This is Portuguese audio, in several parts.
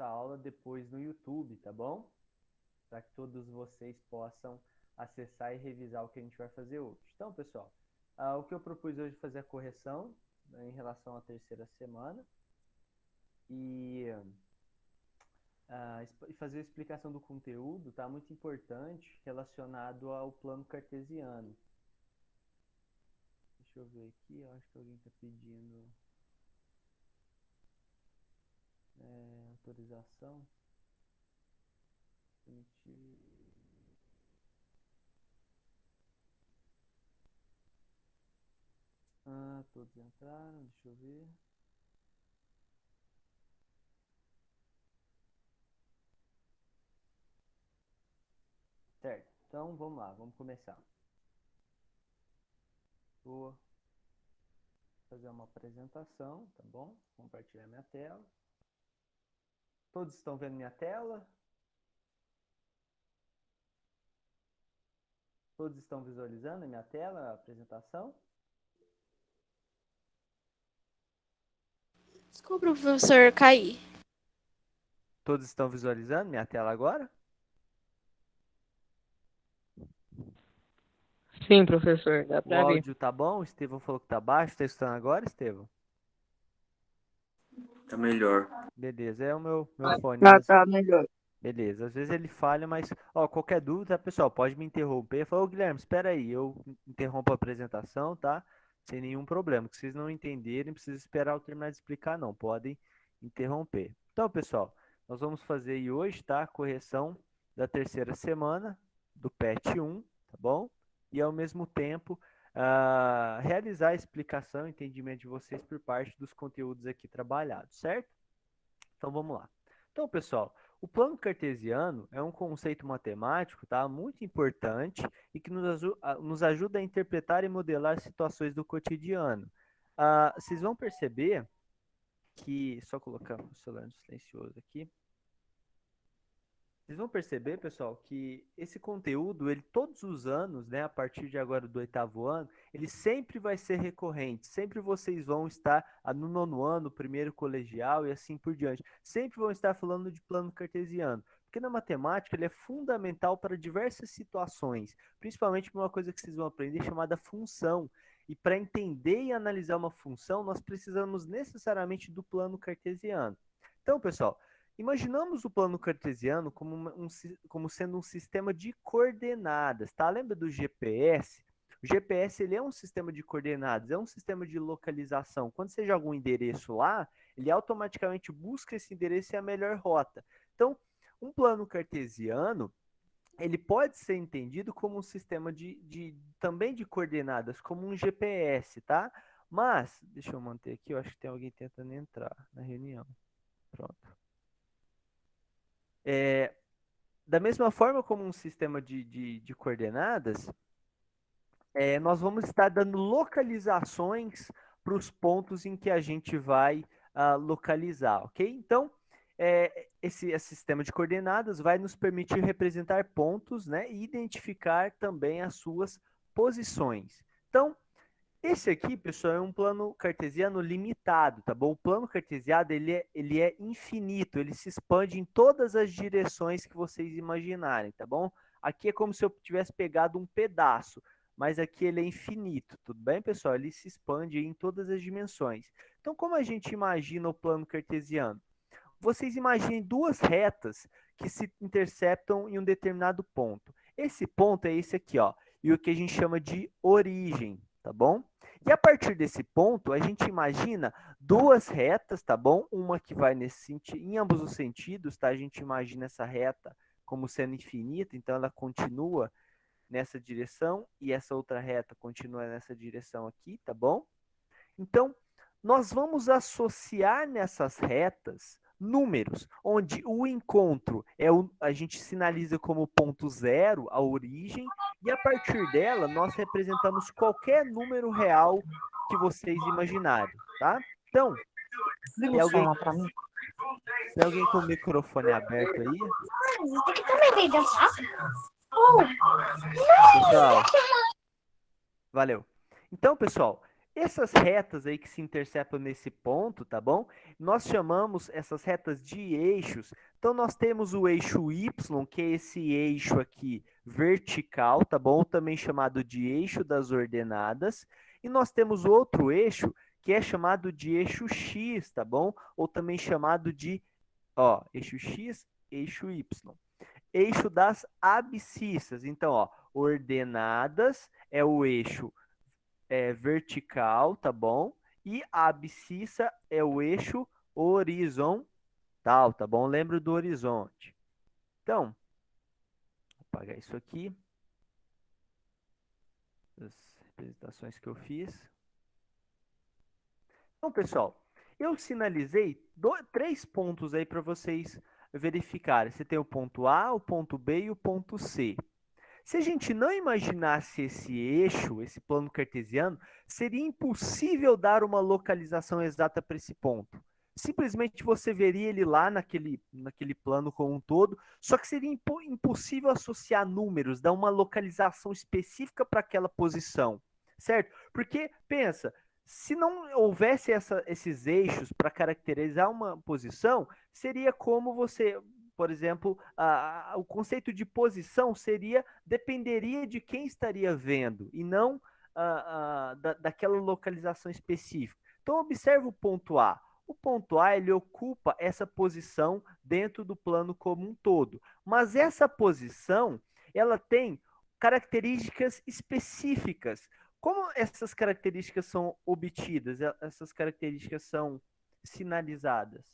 essa aula depois no YouTube, tá bom? Para que todos vocês possam acessar e revisar o que a gente vai fazer hoje. Então, pessoal, o que eu propus hoje é fazer a correção, né, em relação à terceira semana e fazer a explicação do conteúdo, tá? Muito importante, relacionado ao plano cartesiano. Deixa eu ver aqui, eu acho que alguém está pedindo autorização. Permitir. Todos entraram, deixa eu ver. Certo, então vamos lá, vamos começar. Vou fazer uma apresentação, tá bom? Compartilhar minha tela. Todos estão vendo minha tela? Todos estão visualizando a minha tela, a apresentação? Desculpa, professor, cair. Todos estão visualizando minha tela agora? Sim, professor, dá O pra ver. áudio tá bom? O Estevão falou que tá baixo. Tá escutando agora, Estevão? Tá melhor. Beleza, é o meu fone. Tá melhor. Beleza, às vezes ele falha, mas qualquer dúvida, pessoal, pode me interromper. Fala, Guilherme, espera aí, eu interrompo a apresentação, tá? Sem nenhum problema. Se vocês não entenderem, precisa esperar eu terminar de explicar, não. Podem interromper. Então, pessoal, nós vamos fazer aí hoje, tá? A correção da terceira semana do PET 1, tá bom? E ao mesmo tempo, realizar a explicação e entendimento de vocês por parte dos conteúdos aqui trabalhados, certo? Então, vamos lá. Então, pessoal, o plano cartesiano é um conceito matemático, tá, muito importante e que nos ajuda a interpretar e modelar situações do cotidiano. Vocês vão perceber que, só colocar o celular no silencioso aqui, vocês vão perceber, pessoal, que esse conteúdo, ele todos os anos, né, a partir de agora do 8º ano, ele sempre vai ser recorrente. Sempre vocês vão estar no 9º ano, primeiro colegial e assim por diante. Sempre vão estar falando de plano cartesiano. Porque na matemática ele é fundamental para diversas situações, principalmente para uma coisa que vocês vão aprender chamada função. E para entender e analisar uma função, nós precisamos necessariamente do plano cartesiano. Então, pessoal, imaginamos o plano cartesiano como sendo um sistema de coordenadas, tá? Lembra do GPS? O GPS ele é um sistema de coordenadas, é um sistema de localização. Quando você joga um endereço lá, ele automaticamente busca esse endereço e a melhor rota. Então, um plano cartesiano, ele pode ser entendido como um sistema também de coordenadas, como um GPS, tá? Mas, deixa eu manter aqui, eu acho que tem alguém tentando entrar na reunião. Pronto. Da mesma forma como um sistema de coordenadas, nós vamos estar dando localizações para os pontos em que a gente vai localizar, ok? Então, esse sistema de coordenadas vai nos permitir representar pontos, né, e identificar também as suas posições. Então, esse aqui, pessoal, é um plano cartesiano limitado, tá bom? O plano cartesiano, ele é infinito, ele se expande em todas as direções que vocês imaginarem, tá bom? Aqui é como se eu tivesse pegado um pedaço, mas aqui ele é infinito, tudo bem, pessoal? Ele se expande em todas as dimensões. Então, como a gente imagina o plano cartesiano? Vocês imaginem duas retas que se interceptam em um determinado ponto. Esse ponto é esse aqui, ó, e o que a gente chama de origem, tá bom? E a partir desse ponto, a gente imagina duas retas, tá bom? Uma que vai em ambos os sentidos, tá? A gente imagina essa reta como sendo infinita, então ela continua nessa direção e essa outra reta continua nessa direção aqui, tá bom? Então, nós vamos associar nessas retas números, onde o encontro a gente sinaliza como ponto zero, a origem, e a partir dela nós representamos qualquer número real que vocês imaginarem, tá? Então, tem alguém com o microfone aberto aí? Pessoal, valeu. Então, pessoal, Essas retas aí que se interceptam nesse ponto, tá bom? Nós chamamos essas retas de eixos. Então, nós temos o eixo Y, que é esse eixo aqui vertical, tá bom? Também chamado de eixo das ordenadas. E nós temos outro eixo, que é chamado de eixo X, tá bom? Ou também chamado de, ó, eixo X, eixo Y. Eixo das abscissas. Então, ó, ordenadas é o eixo vertical, tá bom? E a abscissa é o eixo horizontal, tá bom? Lembra do horizonte. Então, vou apagar isso aqui. As representações que eu fiz. Então, pessoal, eu sinalizei 3 pontos aí para vocês verificarem. Você tem o ponto A, o ponto B e o ponto C. Se a gente não imaginasse esse eixo, esse plano cartesiano, seria impossível dar uma localização exata para esse ponto. Simplesmente você veria ele lá naquele plano como um todo, só que seria impossível associar números, dar uma localização específica para aquela posição, certo? Porque, pensa, se não houvesse esses eixos para caracterizar uma posição, seria como você, por exemplo, o conceito de posição dependeria de quem estaria vendo e não daquela localização específica. Então, observe o ponto A. O ponto A ele ocupa essa posição dentro do plano como um todo, mas essa posição ela tem características específicas. Como essas características são obtidas? Essas características são sinalizadas.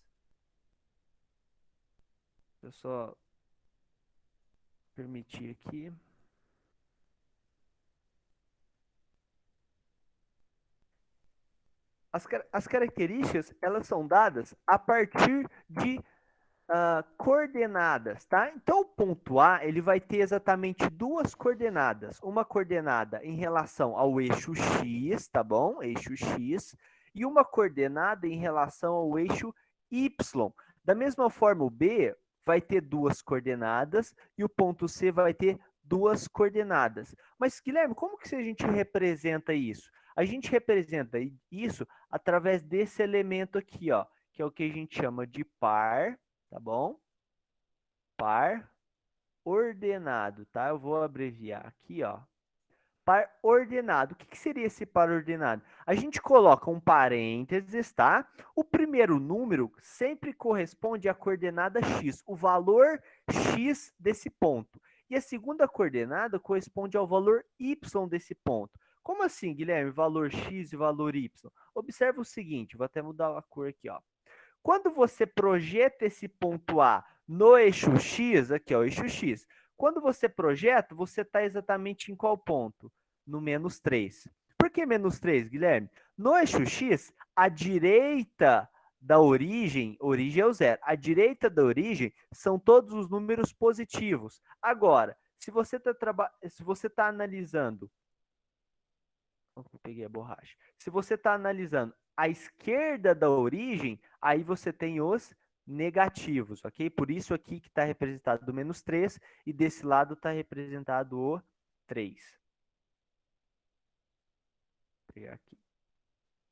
Eu só permitir aqui. As características, elas são dadas a partir de coordenadas, tá? Então, o ponto A, ele vai ter exatamente 2 coordenadas. Uma coordenada em relação ao eixo X, tá bom? Eixo X. E uma coordenada em relação ao eixo Y. Da mesma forma, o B vai ter 2 coordenadas e o ponto C vai ter 2 coordenadas. Mas, Guilherme, como que a gente representa isso? A gente representa isso através desse elemento aqui, ó, que é o que a gente chama de par, tá bom? Par ordenado, tá? Eu vou abreviar aqui, ó. Par ordenado. O que seria esse par ordenado? A gente coloca um parênteses, tá? O primeiro número sempre corresponde à coordenada x, o valor x desse ponto. E a segunda coordenada corresponde ao valor y desse ponto. Como assim, Guilherme? Valor x e valor y? Observa o seguinte, vou até mudar a cor aqui, ó. Quando você projeta esse ponto A no eixo X, aqui, ó, eixo X. Quando você projeta, você está exatamente em qual ponto? No menos 3. Por que menos 3, Guilherme? No eixo X, a direita da origem é o zero. A direita da origem são todos os números positivos. Agora, se você está analisando... Peguei a borracha. Se você está analisando a esquerda da origem, aí você tem os negativos, ok? Por isso aqui que está representado o menos 3 e desse lado está representado o 3. Vou pegar aqui.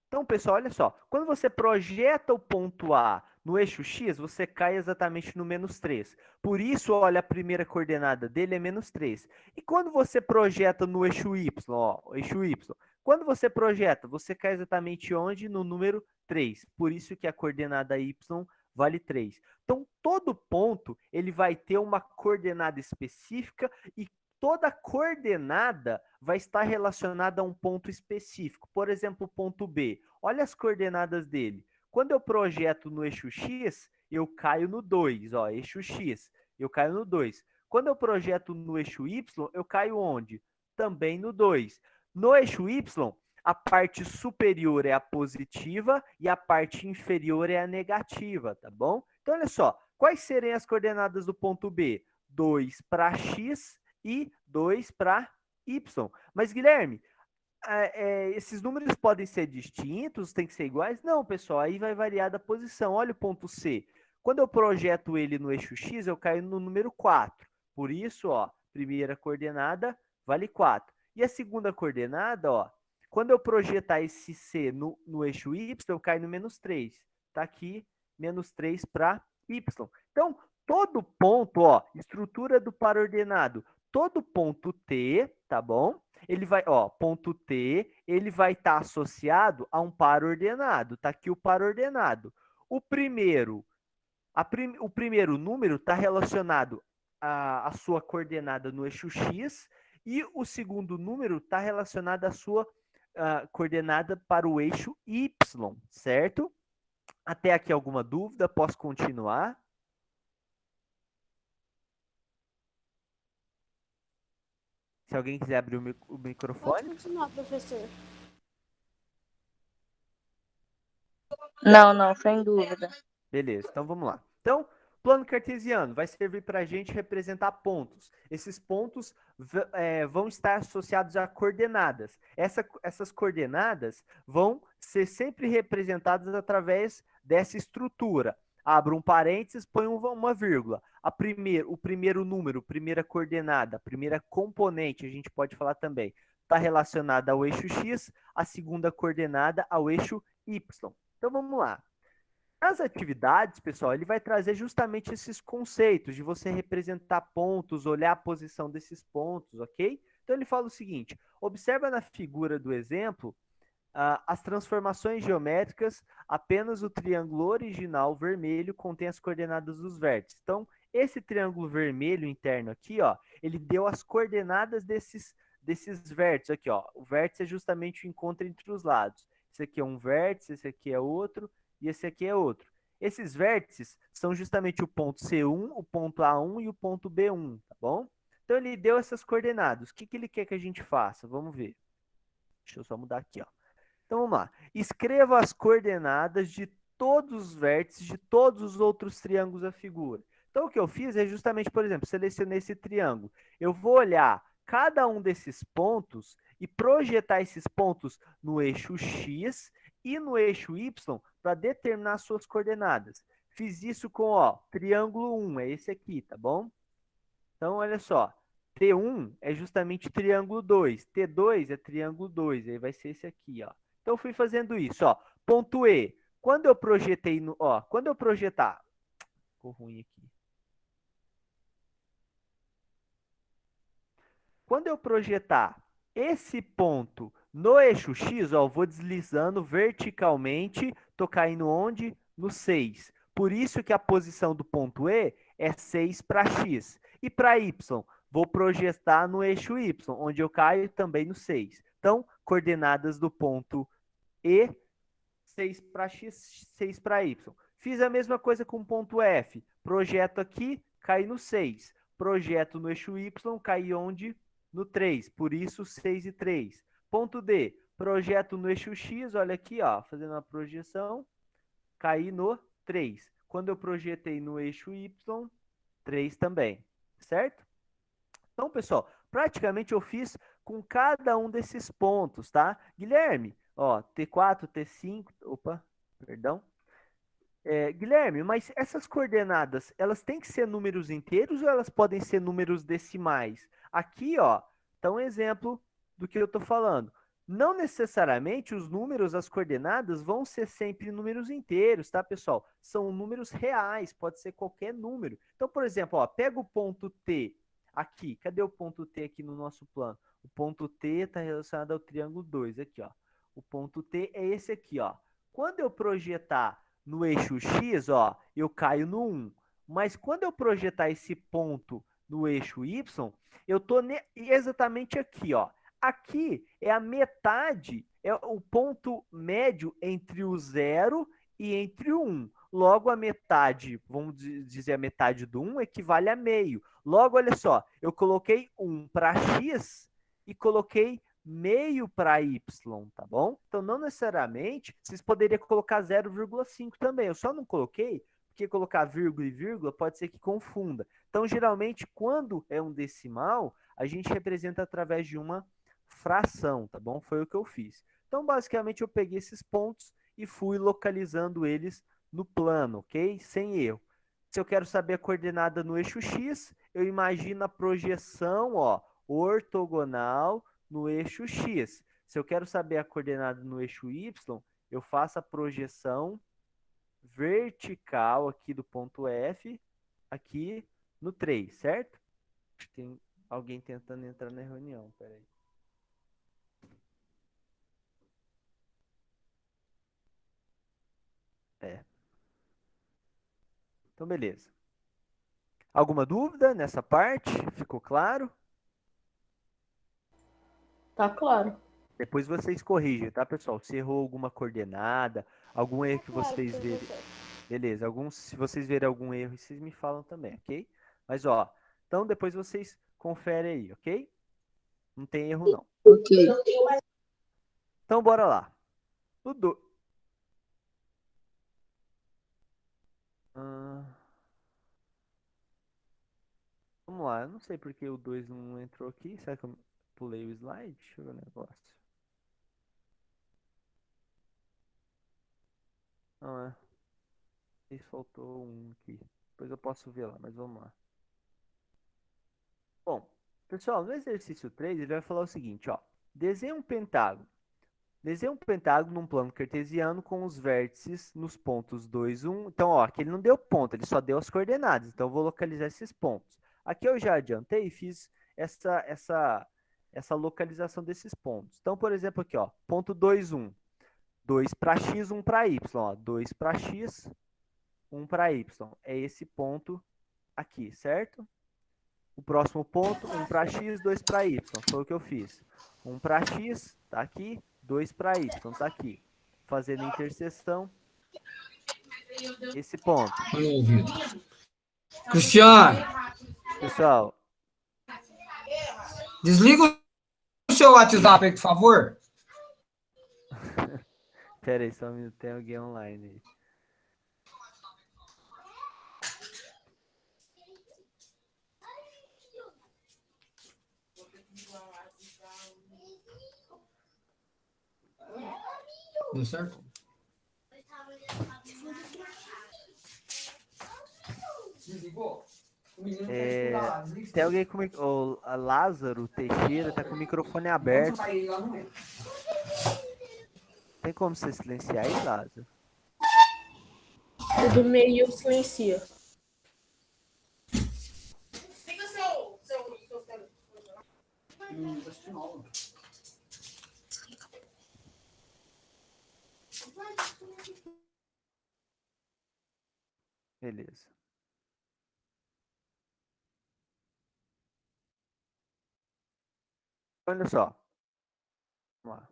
Então, pessoal, olha só. Quando você projeta o ponto A no eixo X, você cai exatamente no menos 3. Por isso, olha, a primeira coordenada dele é menos 3. E quando você projeta no eixo Y, ó, eixo Y, quando você projeta, você cai exatamente onde? No número 3. Por isso que a coordenada Y vale 3. Então, todo ponto ele vai ter uma coordenada específica e toda coordenada vai estar relacionada a um ponto específico. Por exemplo, o ponto B. Olha as coordenadas dele. Quando eu projeto no eixo X, eu caio no 2. Ó, eixo X, eu caio no 2. Quando eu projeto no eixo Y, eu caio onde? Também no 2. No eixo Y, a parte superior é a positiva e a parte inferior é a negativa, tá bom? Então, olha só. Quais seriam as coordenadas do ponto B? 2 para X e 2 para Y. Mas, Guilherme, esses números podem ser distintos, tem que ser iguais? Não, pessoal, aí vai variar da posição. Olha o ponto C. Quando eu projeto ele no eixo X, eu caio no número 4. Por isso, ó, primeira coordenada vale 4. E a segunda coordenada, ó, Quando eu projetar esse C no eixo Y, eu caio no menos 3. Está aqui, menos 3 para Y. Então, todo ponto, ó, estrutura do par ordenado, todo ponto T, tá bom? Ele vai, ó, ponto T, ele vai estar associado a um par ordenado. Tá aqui o par ordenado. O primeiro número está relacionado à sua coordenada no eixo X e o segundo número está relacionado à sua coordenada para o eixo Y, certo? Até aqui alguma dúvida? Posso continuar? Se alguém quiser abrir o microfone. Pode continuar, professor. Não, sem dúvida. Beleza, então vamos lá. Então, plano cartesiano vai servir para a gente representar pontos. Esses pontos vão estar associados a coordenadas. Essas coordenadas vão ser sempre representadas através dessa estrutura. Abro um parênteses, ponho uma vírgula. O primeiro número, primeira coordenada, primeira componente, a gente pode falar também, está relacionada ao eixo X, a segunda coordenada ao eixo Y. Então, vamos lá. Nas atividades, pessoal, ele vai trazer justamente esses conceitos de você representar pontos, olhar a posição desses pontos, ok? Então, ele fala o seguinte, observa na figura do exemplo as transformações geométricas, apenas o triângulo original vermelho contém as coordenadas dos vértices. Então, esse triângulo vermelho interno aqui, ó, ele deu as coordenadas desses vértices aqui, ó. O vértice é justamente o encontro entre os lados. Esse aqui é um vértice, esse aqui é outro, e esse aqui é outro. Esses vértices são justamente o ponto C1, o ponto A1 e o ponto B1, tá bom? Então, ele deu essas coordenadas. O que ele quer que a gente faça? Vamos ver. Deixa eu só mudar aqui, ó. Então, vamos lá. Escreva as coordenadas de todos os vértices de todos os outros triângulos da figura. Então, o que eu fiz é justamente, por exemplo, selecionei esse triângulo. Eu vou olhar cada um desses pontos e projetar esses pontos no eixo X e no eixo Y para determinar suas coordenadas. Fiz isso com, ó, triângulo 1, é esse aqui, tá bom? Então, olha só. T1 é justamente triângulo 2. T2 é triângulo 2. Aí vai ser esse aqui, ó. Então, eu fui fazendo isso, ó. Ponto E. Quando eu projetei no... Ó, quando eu projetar... Ficou ruim aqui. Quando eu projetar esse ponto no eixo X, ó, eu vou deslizando verticalmente, tô caindo onde? No 6. Por isso que a posição do ponto E é 6 para X. E para Y, vou projetar no eixo Y, onde eu caio também no 6. Então, coordenadas do ponto E, 6 para X, 6 para Y. Fiz a mesma coisa com o ponto F. Projeto aqui, cai no 6. Projeto no eixo Y, cai onde? No 3. Por isso, 6 e 3. Ponto D. Projeto no eixo X, olha aqui, ó, fazendo a projeção, caí no 3. Quando eu projetei no eixo Y, 3 também, certo? Então, pessoal, praticamente eu fiz com cada um desses pontos, tá? Guilherme, ó, T4, T5, opa, perdão. Guilherme, mas essas coordenadas, elas têm que ser números inteiros ou elas podem ser números decimais? Aqui, ó, tá um exemplo do que eu tô falando. Não necessariamente os números, as coordenadas, vão ser sempre números inteiros, tá, pessoal? São números reais, pode ser qualquer número. Então, por exemplo, ó, pega o ponto T aqui. Cadê o ponto T aqui no nosso plano? O ponto T está relacionado ao triângulo 2, aqui, ó. O ponto T é esse aqui, ó. Quando eu projetar no eixo X, ó, eu caio no 1. Mas quando eu projetar esse ponto no eixo Y, eu tô exatamente aqui, ó. Aqui é a metade, é o ponto médio entre o 0 e entre o 1. Logo, a metade, vamos dizer a metade do 1, equivale a meio. Logo, olha só, eu coloquei 1 para X e coloquei meio para Y, tá bom? Então, não necessariamente, vocês poderiam colocar 0,5 também. Eu só não coloquei, porque colocar vírgula e vírgula pode ser que confunda. Então, geralmente, quando é um decimal, a gente representa através de uma fração, tá bom? Foi o que eu fiz. Então, basicamente, eu peguei esses pontos e fui localizando eles no plano, ok? Sem erro. Se eu quero saber a coordenada no eixo X, eu imagino a projeção, ó, ortogonal no eixo X. Se eu quero saber a coordenada no eixo Y, eu faço a projeção vertical aqui do ponto F, aqui no 3, certo? Tem alguém tentando entrar na reunião, peraí. Então, beleza. Alguma dúvida nessa parte? Ficou claro? Tá claro. Depois vocês corrigem, tá, pessoal? Se errou alguma coordenada, algum erro que Claro, vocês verem. professor. Beleza, se vocês verem algum erro, vocês me falam também, ok? Mas, ó, então depois vocês conferem aí, ok? Não tem erro, não. Ok. Então, bora lá. O do... Vamos lá, eu não sei porque o 2 não entrou aqui. Será que eu pulei o slide? Deixa eu ver o negócio. Não, faltou um aqui. Depois eu posso ver lá, mas vamos lá. Bom, pessoal, no exercício 3 ele vai falar o seguinte, ó. Desenhe um pentágono. Desenhe um pentágono num plano cartesiano com os vértices nos pontos 2, 1. Então, ó, aqui ele não deu ponto, ele só deu as coordenadas. Então, eu vou localizar esses pontos. Aqui eu já adiantei e fiz essa localização desses pontos. Então, por exemplo, aqui, ó, ponto 2, 1. 2 para x, 1 para y. Ó, 2 para x, 1 para y. É esse ponto aqui, certo? O próximo ponto, 1 para x, 2 para y. Foi o que eu fiz. 1 para x, tá aqui. 2 para y, tá aqui. Fazendo a interseção. Esse ponto. Cristiano, Pessoal, desliga o seu WhatsApp aí, por favor. pera aí, só um minuto, tem alguém online aí. Deu certo? Desligou? Tem alguém com o Lázaro Teixeira tá com o microfone aberto. Tem como você silenciar aí, Lázaro? O do meio silencia. Beleza. Olha só. Vamos lá.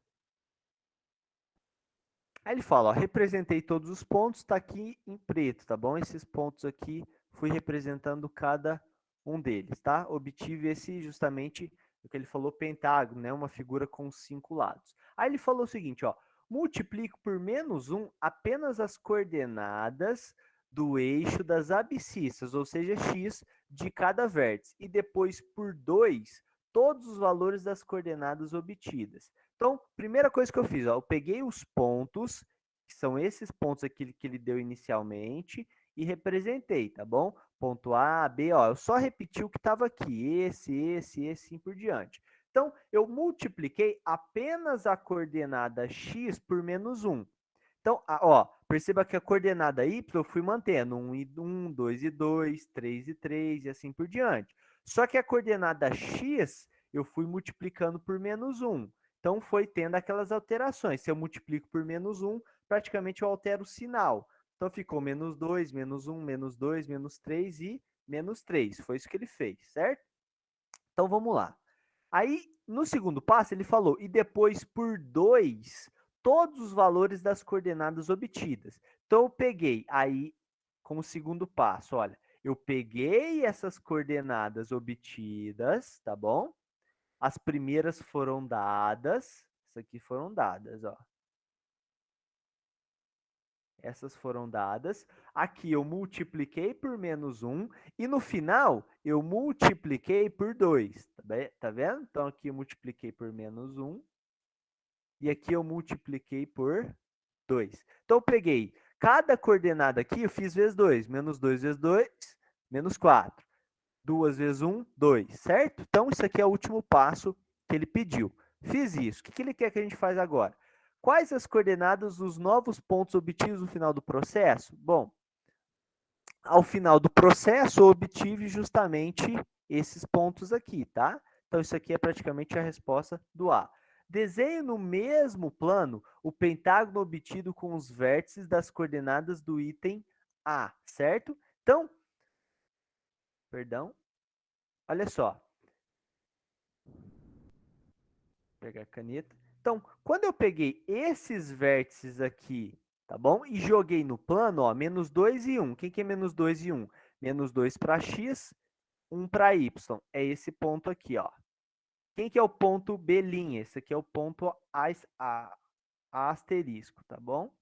Aí ele fala, ó, representei todos os pontos, tá aqui em preto, tá bom? Esses pontos aqui, fui representando cada um deles, tá? Obtive esse, justamente, o que ele falou, pentágono, né? Uma figura com 5 lados. Aí ele falou o seguinte, ó, multiplico por menos 1 apenas as coordenadas do eixo das abscissas, ou seja, x de cada vértice, e depois por 2, todos os valores das coordenadas obtidas. Então, primeira coisa que eu fiz, ó, eu peguei os pontos, que são esses pontos aqui que ele deu inicialmente, e representei, tá bom? Ponto A, B, ó, eu só repeti o que estava aqui, esse, assim por diante. Então, eu multipliquei apenas a coordenada x por menos 1. Então, ó, perceba que a coordenada y eu fui mantendo 1 e 1, 2 e 2, 3 e 3 e assim por diante. Só que a coordenada x eu fui multiplicando por menos 1. Então, foi tendo aquelas alterações. Se eu multiplico por menos 1, praticamente eu altero o sinal. Então, ficou menos 2, menos 1, menos 2, menos 3 e menos 3. Foi isso que ele fez, certo? Então, vamos lá. Aí, no segundo passo, ele falou, e depois por 2, todos os valores das coordenadas obtidas. Então, eu peguei aí, como segundo passo, olha, eu peguei essas coordenadas obtidas, tá bom? As primeiras foram dadas, isso aqui foram dadas, ó. Essas foram dadas. Aqui eu multipliquei por menos 1. E no final, eu multipliquei por 2. Tá vendo? Então, aqui eu multipliquei por menos 1. E aqui eu multipliquei por 2. Então, eu peguei cada coordenada aqui, eu fiz vezes 2. Menos 2 vezes 2, menos 4. 2 vezes 1, 2, certo? Então, isso aqui é o último passo que ele pediu. Fiz isso. O que ele quer que a gente faz agora? Quais as coordenadas dos novos pontos obtidos no final do processo? Bom, ao final do processo, eu obtive justamente esses pontos aqui, tá? Então, isso aqui é praticamente a resposta do A. Desenhe no mesmo plano o pentágono obtido com os vértices das coordenadas do item A, certo? Então, perdão, olha só. Vou pegar a caneta. Então, quando eu peguei esses vértices aqui, tá bom? E joguei no plano, ó, menos 2 e 1. Quem que é menos 2 e 1? Menos 2 para x, 1 para y. É esse ponto aqui, ó. Quem que é o ponto B'? Esse aqui é o ponto asterisco, tá bom?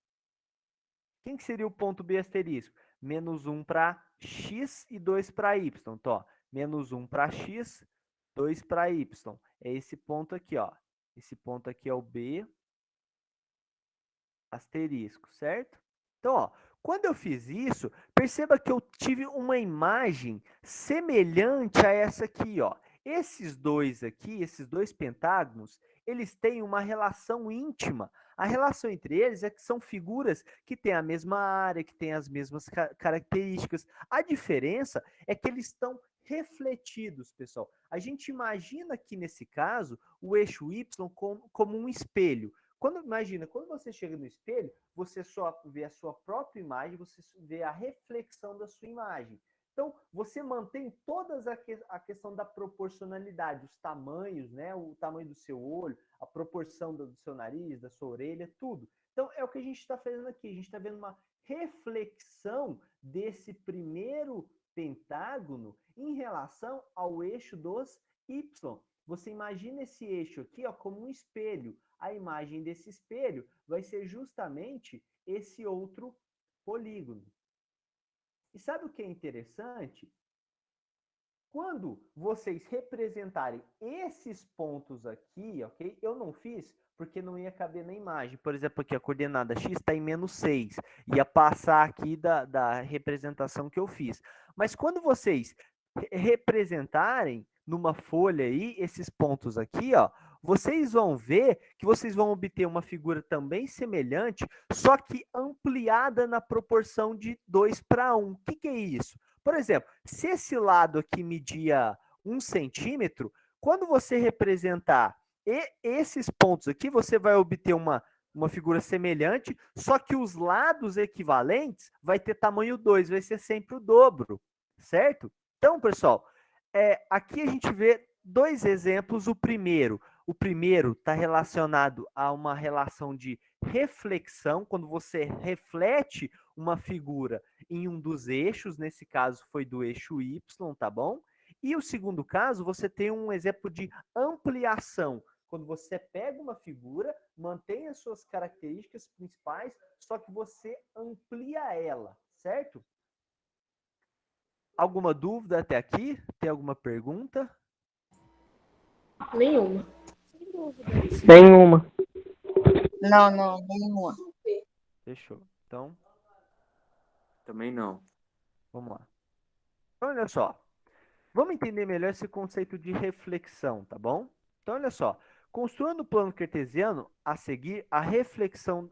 Quem que seria o ponto B asterisco? Menos 1 para x e 2 para y. Então, ó, menos 1 para x, 2 para y. É esse ponto aqui, ó. Esse ponto aqui é o B asterisco, certo? Então, ó, quando eu fiz isso, perceba que eu tive uma imagem semelhante a essa aqui, ó. Esses dois aqui, esses dois pentágonos, eles têm uma relação íntima. A relação entre eles é que são figuras que têm a mesma área, que têm as mesmas características. A diferença é que eles estão refletidos, pessoal. A gente imagina aqui, nesse caso, o eixo Y como um espelho. Imagina, quando você chega no espelho, você só vê a sua própria imagem, você vê a reflexão da sua imagem. Então, você mantém toda a questão da proporcionalidade, os tamanhos, né? O tamanho do seu olho, a proporção do seu nariz, da sua orelha, tudo. Então, é o que a gente está fazendo aqui. A gente está vendo uma reflexão desse primeiro pentágono em relação ao eixo dos Y. Você imagina esse eixo aqui, ó, como um espelho. A imagem desse espelho vai ser justamente esse outro polígono. E sabe o que é interessante? Quando vocês representarem esses pontos aqui, ok? Eu não fiz porque não ia caber na imagem. Por exemplo, aqui a coordenada x está em menos 6. Ia passar aqui da representação que eu fiz. Mas quando vocês representarem numa folha aí, esses pontos aqui, ó, vocês vão ver que vocês vão obter uma figura também semelhante, só que ampliada na proporção de 2 para 1. O que é isso? Por exemplo, se esse lado aqui media 1 centímetro, quando você representar esses pontos aqui, você vai obter uma figura semelhante, só que os lados equivalentes vai ter tamanho 2, vai ser sempre o dobro, certo? Então, pessoal, aqui a gente vê dois exemplos. O primeiro está relacionado a uma relação de reflexão, quando você reflete uma figura em um dos eixos, nesse caso foi do eixo Y, tá bom? E o segundo caso, você tem um exemplo de ampliação, quando você pega uma figura, mantém as suas características principais, só que você amplia ela, certo? Alguma dúvida até aqui? Tem alguma pergunta? Nenhuma. Nenhuma. Não, nenhuma. Fechou. Então, Também não. vamos lá. Então, olha só. Vamos entender melhor esse conceito de reflexão, tá bom? Então, olha só. Construa no plano cartesiano a seguir a reflexão.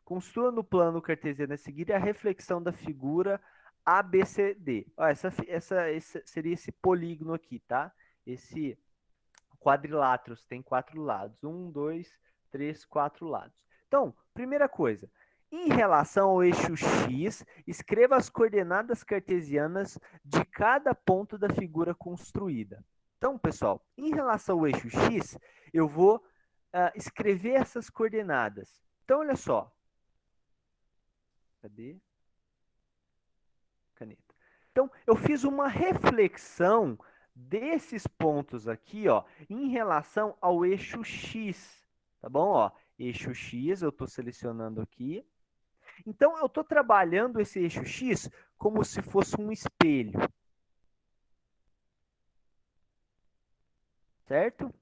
Construa no plano cartesiano a seguir a reflexão da figura ABCD. Esse seria esse polígono aqui, tá? Esse quadrilátero tem 4 lados. 1, 2, 3, 4 lados. Então, primeira coisa. Em relação ao eixo X, escreva as coordenadas cartesianas de cada ponto da figura construída. Então, pessoal, em relação ao eixo X, eu vou escrever essas coordenadas. Então, olha só. Cadê? Caneta. Então, eu fiz uma reflexão desses pontos aqui, ó, em relação ao eixo X. Tá bom? Ó, eixo X, eu estou selecionando aqui. Então, eu estou trabalhando esse eixo X como se fosse um espelho. Certo?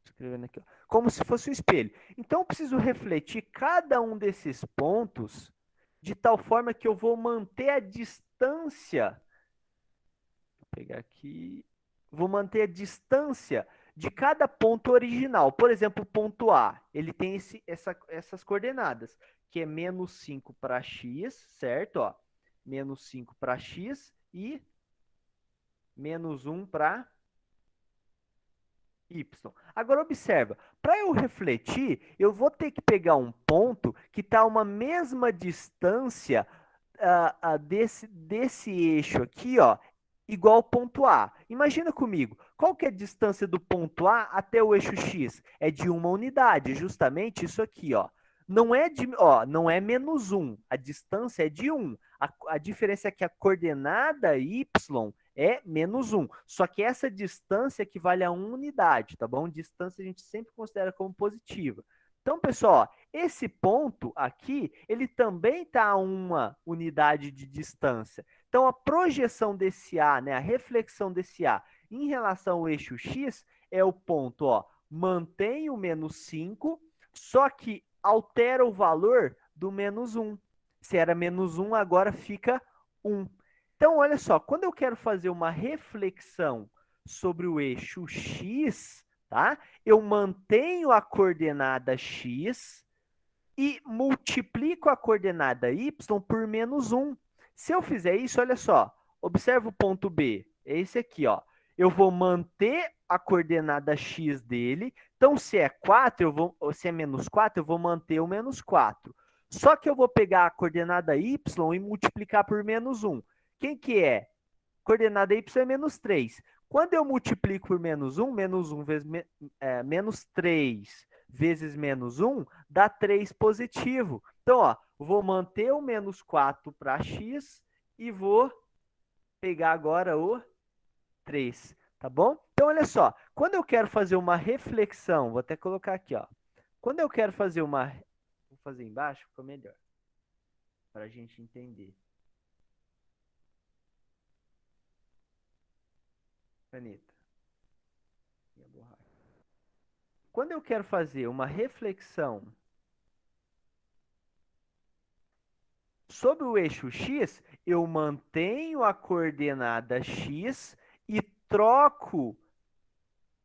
Escrevendo aqui, ó. Como se fosse um espelho. Então, eu preciso refletir cada um desses pontos de tal forma que eu vou manter a distância. Vou pegar aqui. vou manter a distância de cada ponto original. Por exemplo, o ponto A, ele tem essas coordenadas, que é menos 5 para x, certo? Ó, menos 5 para x e menos 1 para y. Agora, observa, para eu refletir, eu vou ter que pegar um ponto que está a uma mesma distância desse eixo aqui, ó, igual ao ponto A. Imagina comigo, qual que é a distância do ponto A até o eixo X? É de uma unidade, justamente isso aqui, ó. Não é menos 1, a distância é de 1. A diferença é que a coordenada y é menos 1. Só que essa distância equivale a 1 unidade, tá bom? Distância a gente sempre considera como positiva. Então, pessoal, ó, esse ponto aqui, ele também está a uma unidade de distância. Então, a projeção desse A, né, a reflexão desse A em relação ao eixo X é o ponto, ó, mantém o menos 5, só que altera o valor do menos 1. Se era menos 1, agora fica 1. Então, olha só, quando eu quero fazer uma reflexão sobre o eixo X, tá? Eu mantenho a coordenada X e multiplico a coordenada Y por menos 1. Se eu fizer isso, olha só, observa o ponto B, é esse aqui, ó. Eu vou manter a coordenada X dele, então se é 4, se é menos 4, eu vou manter o menos 4. Só que eu vou pegar a coordenada Y e multiplicar por menos 1. Quem que é? Coordenada Y é menos 3. Quando eu multiplico por menos 1 vezes menos 3 vezes menos 1, dá 3 positivo. Então, ó, vou manter o menos 4 para x e vou pegar agora o 3, tá bom? Então, olha só, quando eu quero fazer uma reflexão, vou até colocar aqui, ó. Quando eu quero fazer uma... Vou fazer embaixo, ficou melhor, para a gente entender. Caneta. Quando eu quero fazer uma reflexão sobre o eixo X, eu mantenho a coordenada X e troco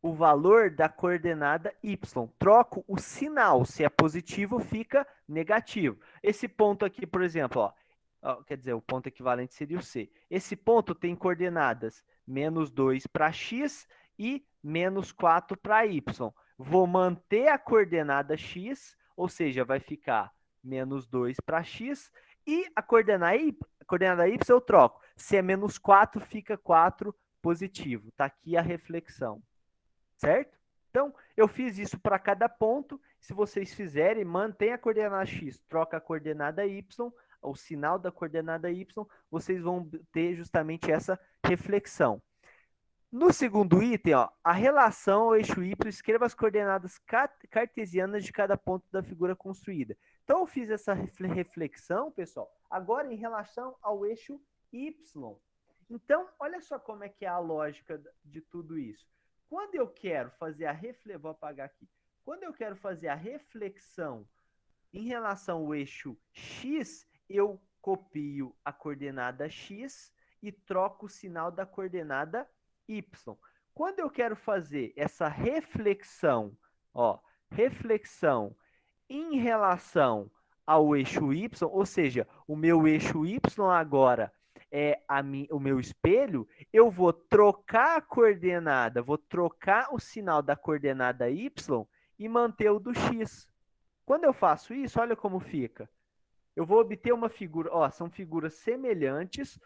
o valor da coordenada Y. Troco o sinal. Se é positivo, fica negativo. Esse ponto aqui, por exemplo, ó, quer dizer, o ponto equivalente seria o C. Esse ponto tem coordenadas menos 2 para X e menos 4 para Y. Vou manter a coordenada X, ou seja, vai ficar menos 2 para X, e a coordenada Y eu troco. Se é menos 4, fica 4 positivo. Está aqui a reflexão. Certo? Então, eu fiz isso para cada ponto. Se vocês fizerem, mantém a coordenada X, troca a coordenada Y, o sinal da coordenada Y, vocês vão ter justamente essa reflexão. No segundo item, ó, a relação ao eixo Y, escreva as coordenadas cartesianas de cada ponto da figura construída. Então, eu fiz essa reflexão, pessoal, agora em relação ao eixo Y. Então, olha só como é que é a lógica de tudo isso. Quando eu quero fazer a reflexão, vou apagar aqui. Quando eu quero fazer a reflexão em relação ao eixo X, eu copio a coordenada X e troco o sinal da coordenada Y. Quando eu quero fazer essa reflexão, ó, reflexão em relação ao eixo Y, ou seja, o meu eixo Y agora é o meu espelho, eu vou trocar a coordenada, vou trocar o sinal da coordenada Y e manter o do X. Quando eu faço isso, olha como fica. Eu vou obter uma figura, ó, são figuras semelhantes.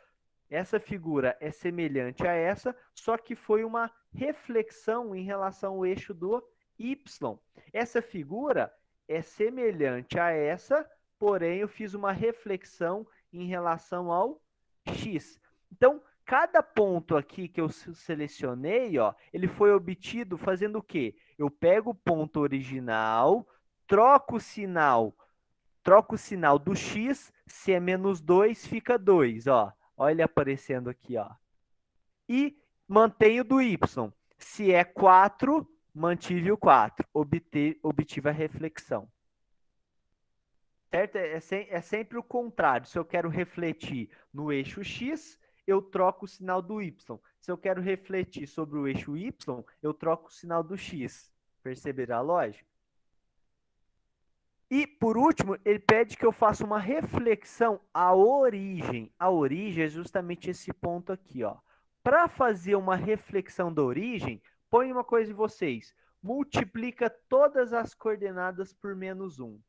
Essa figura é semelhante a essa, só que foi uma reflexão em relação ao eixo do Y. Essa figura é semelhante a essa, porém eu fiz uma reflexão em relação ao X. Então, cada ponto aqui que eu selecionei, ó, ele foi obtido fazendo o quê? Eu pego o ponto original, troco o sinal do X, se é menos 2, fica 2, ó. Olha ele aparecendo aqui, ó. E mantenho do Y. Se é 4, mantive o 4. Obtive a reflexão. Certo? É sempre o contrário. Se eu quero refletir no eixo X, eu troco o sinal do y. Se eu quero refletir sobre o eixo y, eu troco o sinal do x. Perceberá a lógica? E, por último, ele pede que eu faça uma reflexão à origem. A origem é justamente esse ponto aqui, ó. Para fazer uma reflexão da origem, põe uma coisa em vocês. Multiplica todas as coordenadas por -1.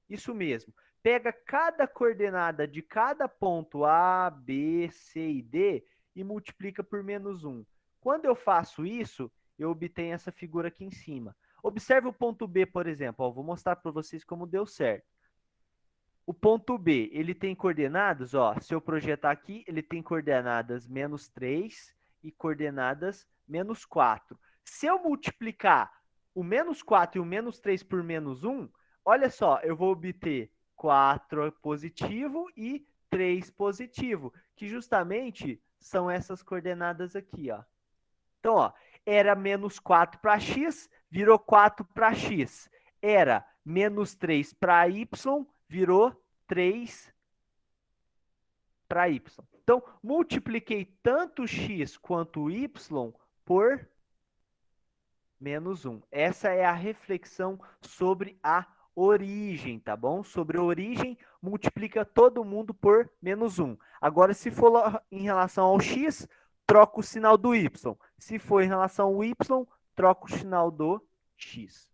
Isso mesmo. Pega cada coordenada de cada ponto A, B, C e D e multiplica por -1. Quando eu faço isso, eu obtenho essa figura aqui em cima. Observe o ponto B, por exemplo. Ó, vou mostrar para vocês como deu certo. O ponto B, ele tem coordenadas, ó, se eu projetar aqui, ele tem coordenadas -3 e coordenadas -4. Se eu multiplicar o -4 e o -3 por -1, olha só, eu vou obter 4 positivo e 3 positivo, que justamente são essas coordenadas aqui, ó. Então, ó, era -4 para x, virou 4 para x. Era -3 para y, virou 3 para y. Então, multipliquei tanto x quanto y por -1. Essa é a reflexão sobre a origem, tá bom? Sobre a origem, multiplica todo mundo por -1. Agora, se for em relação ao x, troca o sinal do y. Se for em relação ao y, troca o sinal do x.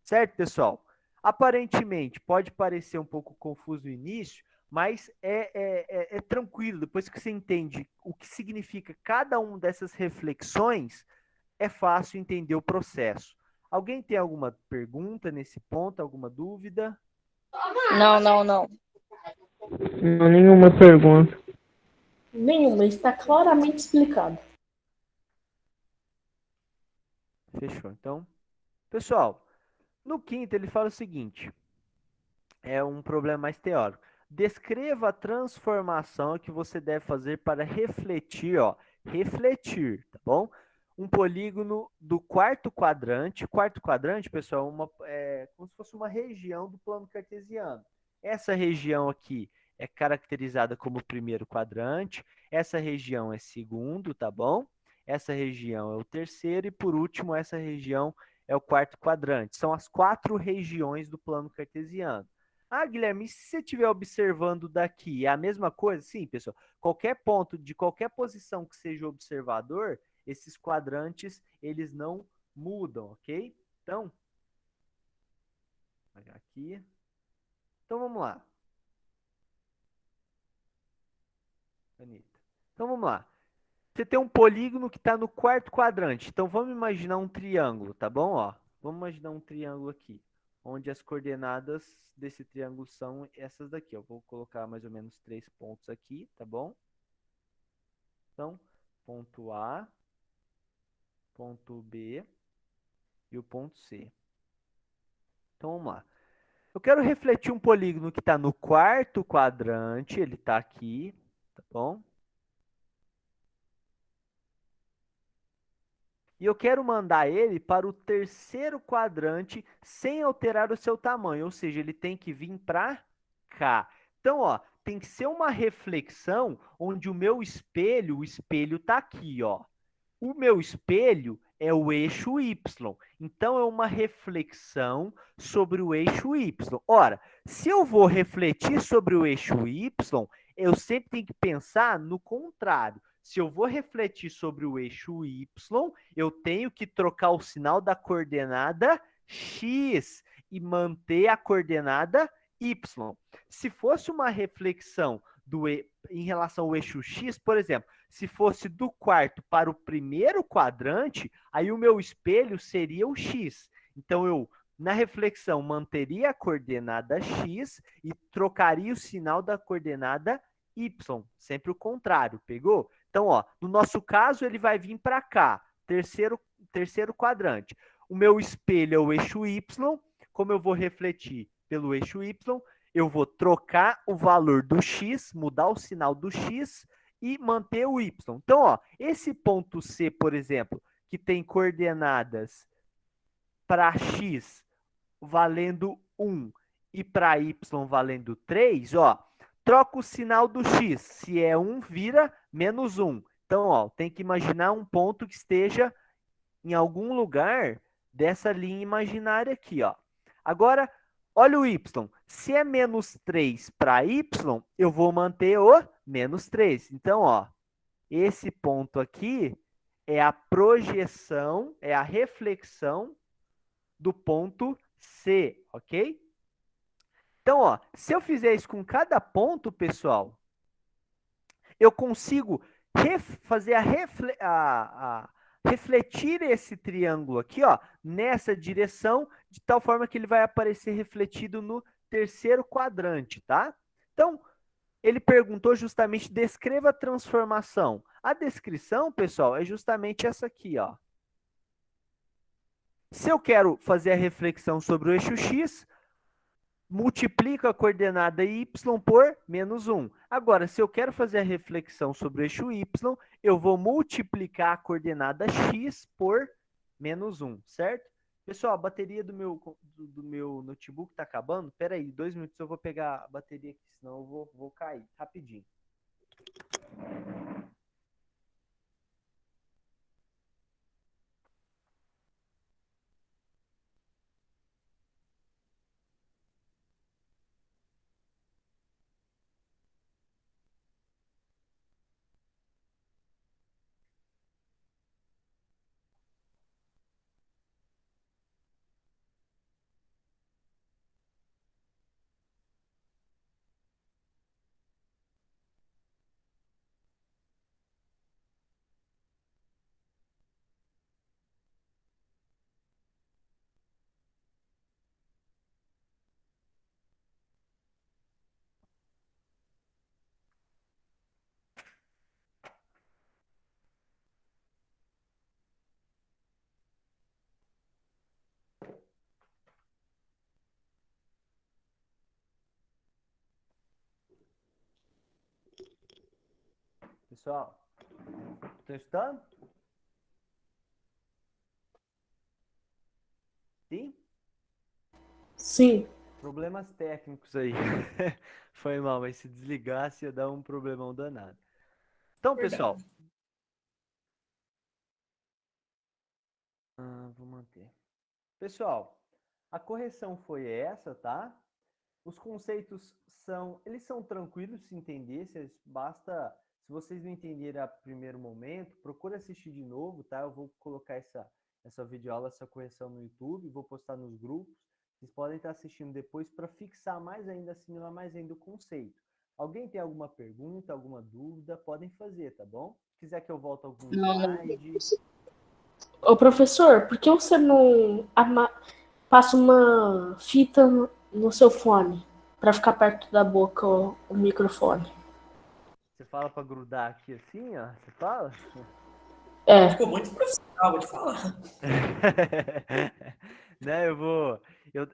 Certo, pessoal? Aparentemente, pode parecer um pouco confuso no início, mas é tranquilo. Depois que você entende o que significa cada uma dessas reflexões, é fácil entender o processo. Alguém tem alguma pergunta nesse ponto? Alguma dúvida? Não. Não, nenhuma pergunta. Nenhuma, está claramente explicado. Fechou. Então, pessoal, no quinto ele fala o seguinte, é um problema mais teórico. Descreva a transformação que você deve fazer para refletir, ó, refletir, tá bom? Um polígono do quarto quadrante. Quarto quadrante, pessoal, é como se fosse uma região do plano cartesiano. Essa região aqui é caracterizada como primeiro quadrante. Essa região é segundo, tá bom? Essa região é o terceiro. E, por último, essa região é o quarto quadrante. São as 4 regiões do plano cartesiano. Ah, Guilherme, e se você estiver observando daqui, é a mesma coisa? Sim, pessoal. Qualquer ponto, de qualquer posição que seja observador, esses quadrantes, eles não mudam, ok? Então, aqui. Então, vamos lá. Anitta. Então, vamos lá. Você tem um polígono que está no quarto quadrante. Então, vamos imaginar um triângulo, tá bom? Ó, vamos imaginar um triângulo aqui, onde as coordenadas desse triângulo são essas daqui. Eu vou colocar mais ou menos 3 pontos aqui, tá bom? Então, ponto A, ponto B e o ponto C. Então, vamos lá. Eu quero refletir um polígono que está no quarto quadrante, ele está aqui, tá bom? E eu quero mandar ele para o terceiro quadrante sem alterar o seu tamanho, ou seja, ele tem que vir para cá. Então, ó, tem que ser uma reflexão onde o meu espelho, o espelho está aqui, ó. O meu espelho é o eixo Y. Então, é uma reflexão sobre o eixo Y. Ora, se eu vou refletir sobre o eixo Y, eu sempre tenho que pensar no contrário. Se eu vou refletir sobre o eixo Y, eu tenho que trocar o sinal da coordenada X e manter a coordenada Y. Se fosse uma reflexão em relação ao eixo X, por exemplo, se fosse do quarto para o primeiro quadrante, aí o meu espelho seria o X. Então, eu, na reflexão, manteria a coordenada X e trocaria o sinal da coordenada Y. Sempre o contrário, pegou? Então, ó, no nosso caso, ele vai vir para cá, terceiro quadrante. O meu espelho é o eixo Y. Como eu vou refletir pelo eixo Y, eu vou trocar o valor do X, mudar o sinal do X e manter o Y. Então, ó, esse ponto C, por exemplo, que tem coordenadas para X valendo 1 e para Y valendo 3, ó, troca o sinal do x. Se é 1, vira menos 1. Então, ó, tem que imaginar um ponto que esteja em algum lugar dessa linha imaginária aqui, ó. Agora, olha o y. Se é menos 3 para y, eu vou manter o menos 3. Então, ó, esse ponto aqui é a projeção, é a reflexão do ponto C, ok? Então, ó, se eu fizer isso com cada ponto, pessoal, eu consigo refletir esse triângulo aqui, ó, nessa direção, de tal forma que ele vai aparecer refletido no terceiro quadrante, tá? Então, ele perguntou justamente, descreva a transformação. A descrição, pessoal, é justamente essa aqui, ó. Se eu quero fazer a reflexão sobre o eixo x, multiplico a coordenada y por menos 1. Agora, se eu quero fazer a reflexão sobre o eixo y, eu vou multiplicar a coordenada x por menos 1, certo? Pessoal, a bateria do meu notebook está acabando. Espera aí, 2 minutos eu vou pegar a bateria aqui, senão eu vou cair rapidinho. Pessoal, estão escutando? Sim? Sim. Problemas técnicos aí. Foi mal, mas se desligasse ia dar um problemão danado. Então, pessoal. Vou manter. Pessoal, a correção foi essa, tá? Os conceitos eles são tranquilos de se entender, basta, se vocês não entenderem a primeiro momento, procura assistir de novo, tá? Eu vou colocar essa videoaula, essa correção no YouTube, vou postar nos grupos. Vocês podem estar assistindo depois para fixar mais ainda, assimilar mais ainda o conceito. Alguém tem alguma pergunta, alguma dúvida? Podem fazer, tá bom? Se quiser que eu volte algum slide. Ô, professor, por que você não passa uma fita no seu fone para ficar perto da boca o microfone? Você fala para grudar aqui assim, ó? Você fala? É. Ficou muito profissional, vou te falar. Né,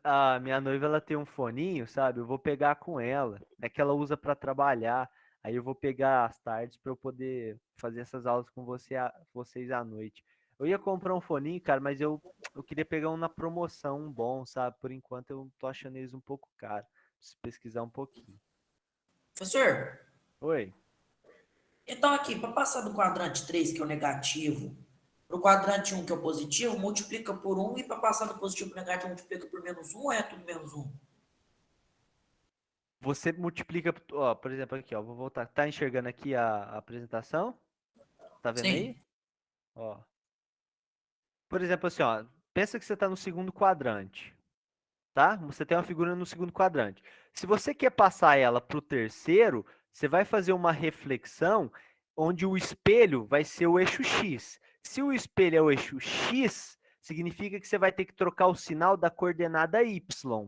a minha noiva, ela tem um foninho, sabe? Eu vou pegar com ela. É que ela usa para trabalhar. Aí eu vou pegar às tardes para eu poder fazer essas aulas com vocês à noite. Eu ia comprar um foninho, cara, mas eu queria pegar um na promoção, um bom, sabe? Por enquanto eu tô achando eles um pouco caros. Preciso pesquisar um pouquinho. Professor, Oi. então aqui, para passar do quadrante 3, que é o negativo, para o quadrante 1, que é o positivo, multiplica por 1, e para passar do positivo para o negativo, multiplica por menos 1, ou é tudo menos 1? Você multiplica, ó, por exemplo, aqui, ó, vou voltar. Tá enxergando aqui a apresentação? Tá vendo aí? Ó. Por exemplo, assim, ó, pensa que você está no segundo quadrante, tá? Você tem uma figura no segundo quadrante. Se você quer passar ela para o terceiro, você vai fazer uma reflexão onde o espelho vai ser o eixo X. Se o espelho é o eixo X, significa que você vai ter que trocar o sinal da coordenada Y.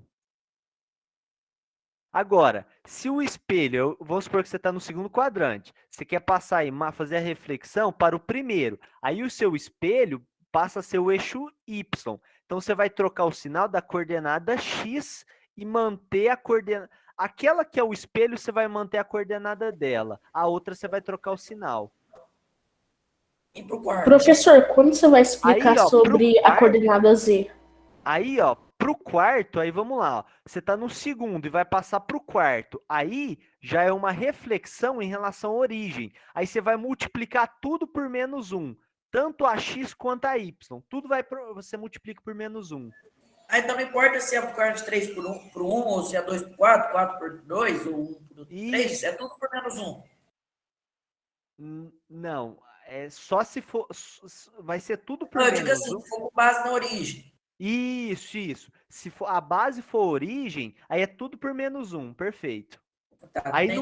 Agora, se o espelho, vamos supor que você está no segundo quadrante, você quer passar e fazer a reflexão para o primeiro, aí o seu espelho passa a ser o eixo Y. Então, você vai trocar o sinal da coordenada X e manter a coordenada... Aquela que é o espelho, você vai manter a coordenada dela. A outra, você vai trocar o sinal. Professor, quando você vai explicar aí, ó, sobre a coordenada Z? Aí, ó, pro quarto, aí vamos lá, ó. Você está no segundo e vai passar pro quarto. Aí já é uma reflexão em relação à origem. Aí você vai multiplicar tudo por -1. Tanto a x quanto a y. Tudo você multiplica por -1. Aí então não importa se é por quadrado de 3 por 1, ou se é 2 por 4, 4 por 2, ou 1 por 3, é tudo por -1. Não, é só se for. Vai ser tudo por Não, eu digo assim, -1. se for com base na origem. Isso. Se for, a base for origem, aí é tudo por -1, perfeito. Tá, Aí entendi.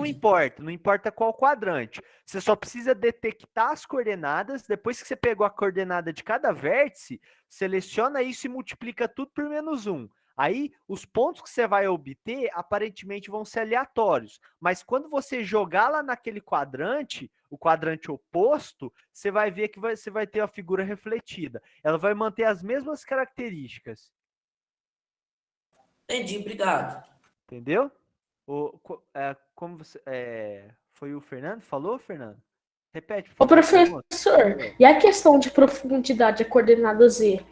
não importa qual quadrante. Você só precisa detectar as coordenadas. Depois que você pegou a coordenada de cada vértice, seleciona isso e multiplica tudo por -1. Aí, os pontos que você vai obter, aparentemente, vão ser aleatórios. Mas quando você jogar lá naquele quadrante, o quadrante oposto, você vai ver que você vai ter a figura refletida. Ela vai manter as mesmas características. Entendi, obrigado. Entendeu? Como você. Foi o Fernando? Falou, Fernando? Repete, por Ô, favor. a pergunta. professor, e a questão de profundidade, a coordenada Z?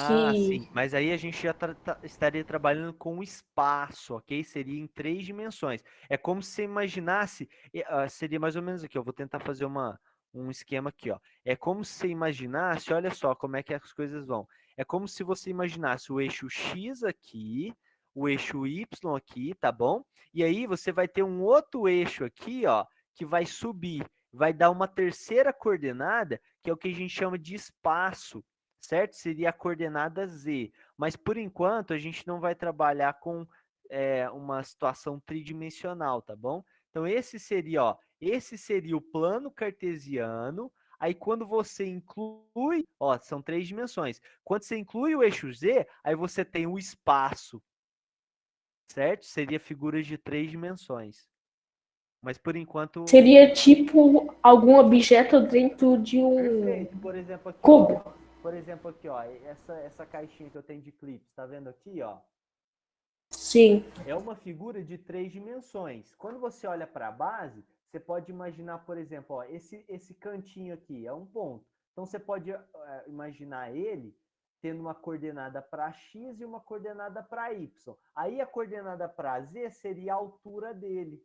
Sim. Mas aí a gente já estaria trabalhando com o espaço, ok? Seria em 3 dimensões. É como se você imaginasse. Seria mais ou menos aqui. Eu vou tentar fazer um esquema aqui, ó. É como se você imaginasse. Olha só como é que as coisas vão. É como se você imaginasse o eixo X aqui, o eixo Y aqui, tá bom? E aí você vai ter um outro eixo aqui, ó, que vai subir. Vai dar uma terceira coordenada, que é o que a gente chama de espaço. Certo? Seria a coordenada Z. Mas, por enquanto, a gente não vai trabalhar com uma situação tridimensional, tá bom? Então, esse seria o plano cartesiano. Aí, quando você inclui, são 3 dimensões. Quando você inclui o eixo Z, aí você tem o espaço, certo? Seria figuras de 3 dimensões. Mas, por enquanto... Seria tipo algum objeto dentro de um Perfeito. Por exemplo, aqui, cubo. Por exemplo, aqui, ó, essa caixinha que eu tenho de clips, tá vendo aqui, ó? Sim. É uma figura de 3 dimensões. Quando você olha para a base, você pode imaginar, por exemplo, ó, esse cantinho aqui é um ponto. Então, você pode imaginar ele tendo uma coordenada para x e uma coordenada para y. Aí, a coordenada para z seria a altura dele.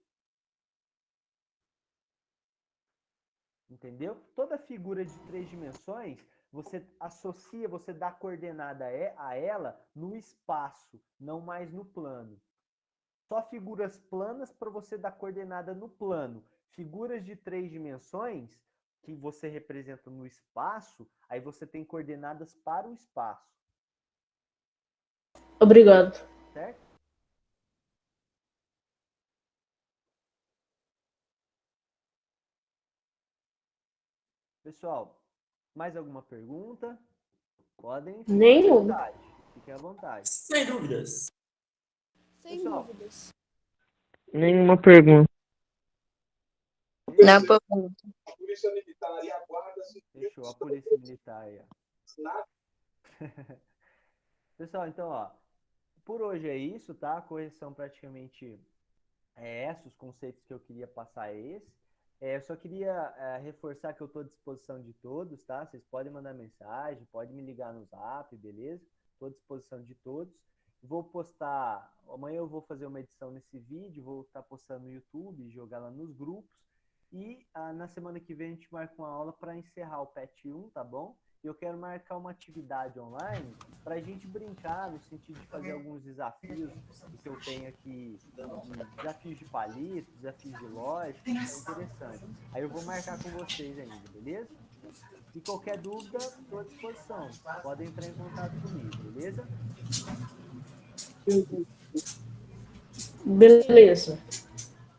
Entendeu? Toda figura de 3 dimensões, você associa, você dá coordenada a ela no espaço, não mais no plano. Só figuras planas para você dar coordenada no plano. Figuras de 3 dimensões, que você representa no espaço, aí você tem coordenadas para o espaço. Obrigado. Certo? Pessoal, mais alguma pergunta? Podem ficar à Nenhuma. vontade. Fiquem à vontade. Sem dúvidas. Sem Pessoal. dúvidas. Nenhuma pergunta. Na pergunta. Fechou, a polícia militar aí, ó. Pessoal, então, ó, por hoje é isso, tá? A correção praticamente é essa, os conceitos que eu queria passar é esse. Eu só queria reforçar que eu estou à disposição de todos, tá? Vocês podem mandar mensagem, podem me ligar no Zap, beleza? Estou à disposição de todos. Vou postar, amanhã eu vou fazer uma edição nesse vídeo, vou estar postando no YouTube, jogar lá nos grupos. E na semana que vem a gente marca uma aula para encerrar o PET 1, tá bom? E eu quero marcar uma atividade online para a gente brincar no sentido de fazer alguns desafios que eu tenho aqui, de desafios de palito, desafios de lógica, é interessante. Aí eu vou marcar com vocês ainda, beleza? E qualquer dúvida, estou à disposição. Podem entrar em contato comigo, beleza? Beleza.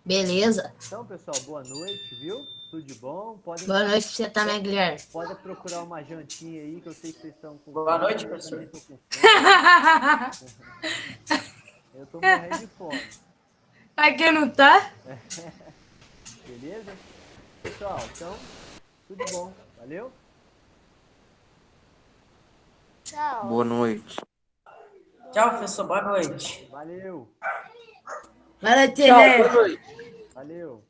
Beleza. Então, pessoal, boa noite, viu? Tudo de bom? Podem Boa noite pra você também, Guilherme. Pode procurar uma jantinha aí, que eu sei que vocês estão com Boa noite, eu professor. também tô com fome. Eu tô morrendo de fome. Aqui não tá? Beleza? Pessoal, então, tudo de bom. Valeu? Tchau. Boa noite. Tchau, professor. Boa noite. Valeu. Vai lá, Tchau. Tele. Valeu.